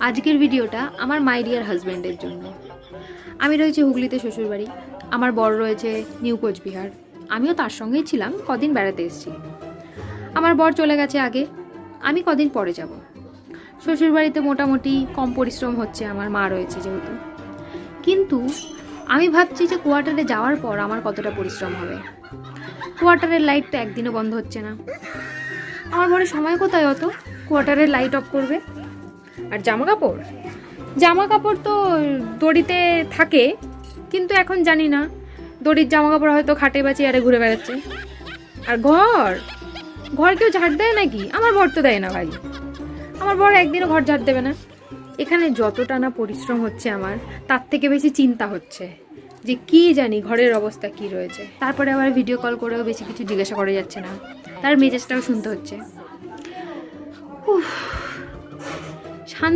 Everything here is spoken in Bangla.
আজকের ভিডিওটা আমার মাই ডিয়ার হাজব্যান্ডের জন্য। আমি রয়েছে হুগলিতে শ্বশুরবাড়ি, আমার বর রয়েছে নিউ কোচবিহার। আমিও তার সঙ্গেই ছিলাম, কদিন বেড়াতে এসেছি। আমার বর চলে গেছে আগে, আমি কদিন পরে যাব। শ্বশুরবাড়িতে মোটামুটি কম পরিশ্রম হচ্ছে, আমার মা রয়েছে যেহেতু। কিন্তু আমি ভাবছি যে কোয়ার্টারে যাওয়ার পর আমার কতটা পরিশ্রম হবে। কোয়ার্টারের লাইট তো একদিনও বন্ধ হচ্ছে না। আমার বরের সময় কোথায় অত কোয়ার্টারের লাইট অফ করবে? আর জামা কাপড় তো দড়িতে থাকে, কিন্তু এখন জানি না দড়ির জামা কাপড় হয়তো খাটে বা চেয়ারে ঘুরে বেড়াচ্ছে। আর ঘর কেউ ঝাড় দেয় নাকি? আমার বর তো দেয় না ভাই, আমার বর একদিনও ঘর ঝাড় দেবে না। এখানে যতটা না পরিশ্রম হচ্ছে আমার, তার থেকে বেশি চিন্তা হচ্ছে যে কি জানি ঘরের অবস্থা কি রয়েছে। তারপরে আবার ভিডিও কল করেও বেশি কিছু জিজ্ঞাসা করা যাচ্ছে না, তার মেজাজটাও শুনতে হচ্ছে।